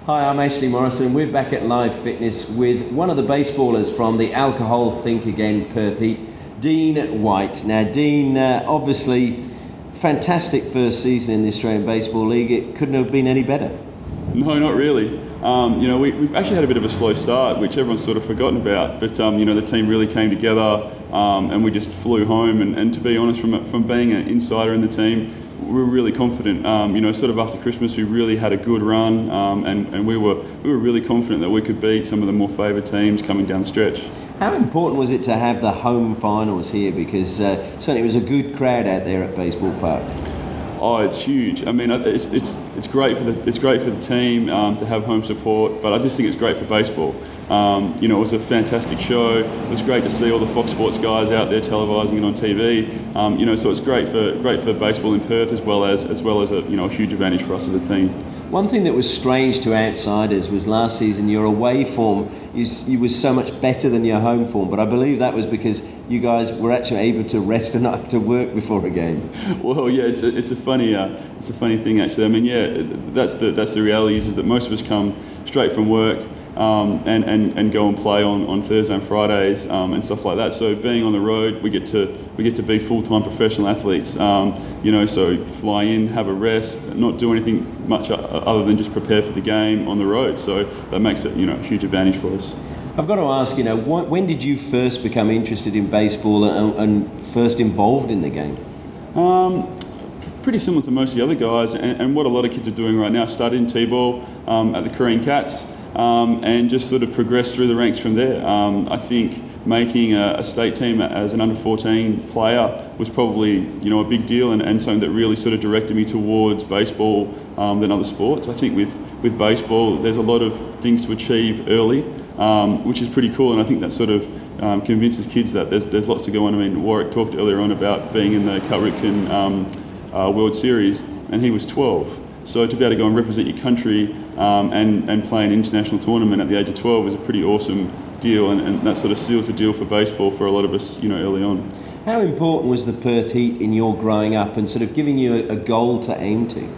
Hi, I'm Ashley Morrison. We're back at Live Fitness with one of the baseballers from the Alcohol Think Again Perth Heat, Dean White. Now, Dean, obviously, fantastic first season in the Australian Baseball League. It couldn't have been any better. No, not really. We've actually had a bit of a slow start, which everyone's sort of forgotten about. But the team really came together, and we just flew home. And to be honest, from being an insider in the team, we were really confident. Sort of after Christmas, we really had a good run, and we were really confident that we could beat some of the more favoured teams coming down the stretch. How important was it to have the home finals here? Because certainly it was a good crowd out there at Baseball Park. Oh, it's huge. I mean, it's great for the team to have home support, but I just think it's great for baseball. It was a fantastic show. It was great to see all the Fox Sports guys out there televising it on TV. So it's great for baseball in Perth as well as a huge advantage for us as a team. One thing that was strange to outsiders was last season your away form you was so much better than your home form, but I believe that was because you guys were actually able to rest and not have to work before a game. Well, yeah, it's a funny thing actually. I mean, yeah, that's the reality is that most of us come straight from work and go and play on Thursday and Fridays and stuff like that. So being on the road, we get to be full-time professional athletes. So fly in, have a rest, not do anything much other than just prepare for the game on the road. So that makes it a huge advantage for us. I've got to ask, when did you first become interested in baseball and first involved in the game? Pretty similar to most of the other guys, and what a lot of kids are doing right now. Started in T-ball at the Korean Cats. And just sort of progressed through the ranks from there. I think making a state team as an under-14 player was probably a big deal and something that really sort of directed me towards baseball than other sports. I think with baseball there's a lot of things to achieve early, which is pretty cool, and I think that sort of convinces kids that there's lots to go on. I mean, Warwick talked earlier on about being in the Calrican World Series, and he was 12. So to be able to go and represent your country and play an international tournament at the age of 12 is a pretty awesome deal, and that sort of seals the deal for baseball for a lot of us, early on. How important was the Perth Heat in your growing up and sort of giving you a goal to aim to?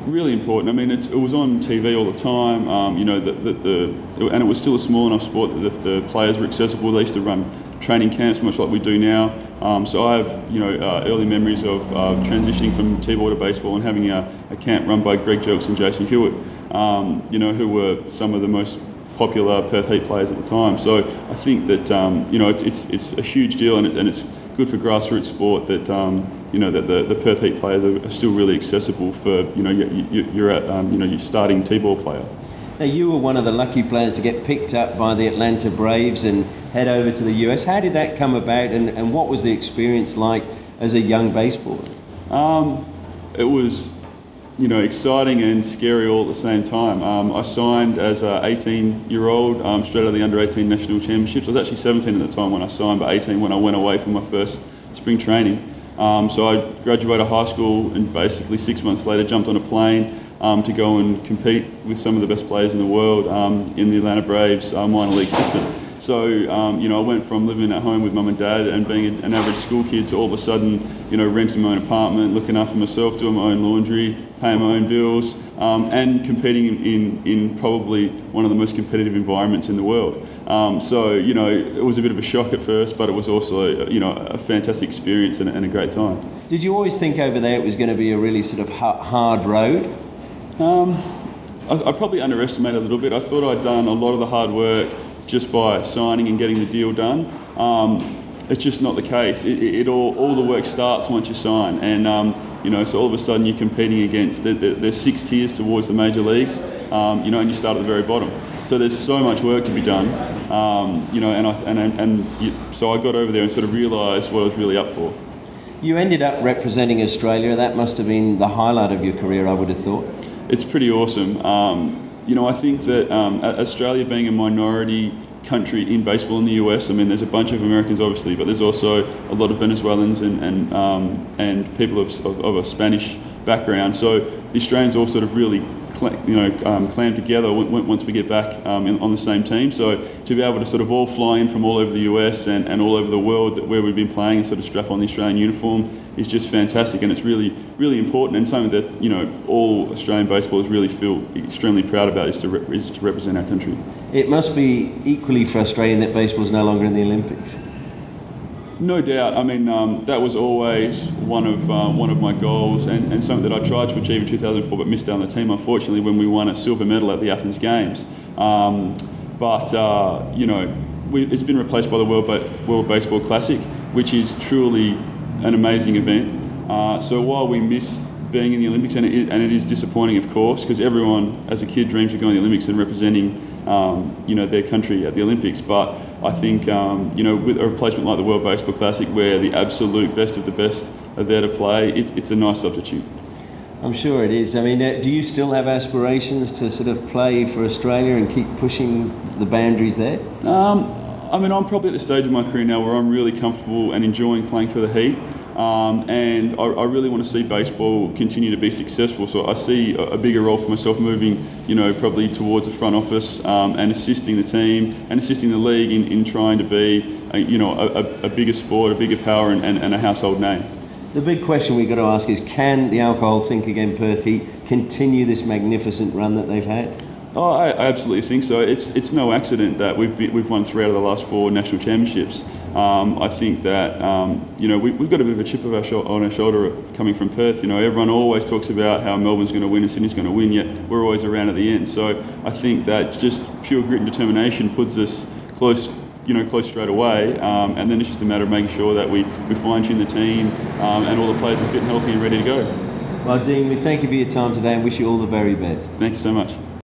Really important. I mean, it was on TV all the time. And it was still a small enough sport that if the players were accessible, they used to run training camps much like we do now. So I have early memories of transitioning from T-ball to baseball and having a camp run by Greg Jelks and Jason Hewitt, who were some of the most popular Perth Heat players at the time. So I think that it's a huge deal, and it's good for grassroots sport that that the Perth Heat players are still really accessible for your starting T-ball player. Now, you were one of the lucky players to get picked up by the Atlanta Braves and head over to the US. How did that come about, and what was the experience like as a young baseballer? It was, exciting and scary all at the same time. I signed as an 18-year-old straight out of the under-18 national championships. I was actually 17 at the time when I signed, but 18 when I went away for my first spring training. So I graduated high school and basically 6 months later jumped on a plane to go and compete with some of the best players in the world in the Atlanta Braves minor league system. So, I went from living at home with mum and dad and being an average school kid to all of a sudden, renting my own apartment, looking after myself, doing my own laundry, paying my own bills, and competing in probably one of the most competitive environments in the world. It was a bit of a shock at first, but it was also, a fantastic experience and a great time. Did you always think over there it was going to be a really sort of hard road? I probably underestimated a little bit. I thought I'd done a lot of the hard work just by signing and getting the deal done. It's just not the case. All the work starts once you sign, and so all of a sudden you're competing against. There's 6 tiers towards the major leagues, and you start at the very bottom. So there's so much work to be done, so I got over there and sort of realised what I was really up for. You ended up representing Australia. That must have been the highlight of your career, I would have thought. It's pretty awesome. I think that Australia being a minority country in baseball in the US, I mean, there's a bunch of Americans obviously, but there's also a lot of Venezuelans and people of a Spanish background. So the Australians all sort of really clam together once we get back on the same team. So to be able to sort of all fly in from all over the US and all over the world where we've been playing and sort of strap on the Australian uniform is just fantastic, and it's really, really important, and something that all Australian baseballers really feel extremely proud about is to represent our country. It must be equally frustrating that baseball's no longer in the Olympics. No doubt. I mean, that was always one of my goals, and something that I tried to achieve in 2004, but missed out on the team, unfortunately, when we won a silver medal at the Athens Games. It's been replaced by the World Baseball Classic, which is truly an amazing event. So while we miss being in the Olympics, and it is disappointing, of course, because everyone as a kid dreams of going to the Olympics and representing their country at the Olympics, but I think with a replacement like the World Baseball Classic, where the absolute best of the best are there to play, it's a nice substitute. I'm sure it is. I mean, do you still have aspirations to sort of play for Australia and keep pushing the boundaries there? I'm probably at the stage of my career now where I'm really comfortable and enjoying playing for the Heat. And I really want to see baseball continue to be successful. So I see a bigger role for myself moving, probably towards the front office and assisting the team and assisting the league in trying to be, a bigger sport, a bigger power and a household name. The big question we've got to ask is, can the Alcohol Think Again Perth Heat continue this magnificent run that they've had? Oh, I absolutely think so. It's no accident that we've won 3 out of the last 4 national championships. I think that we've got a bit of a chip on our shoulder coming from Perth. Everyone always talks about how Melbourne's going to win and Sydney's going to win, yet we're always around at the end. So I think that just pure grit and determination puts us close straight away, and then it's just a matter of making sure that we fine-tune the team and all the players are fit and healthy and ready to go. Well, Dean, we thank you for your time today and wish you all the very best. Thank you so much.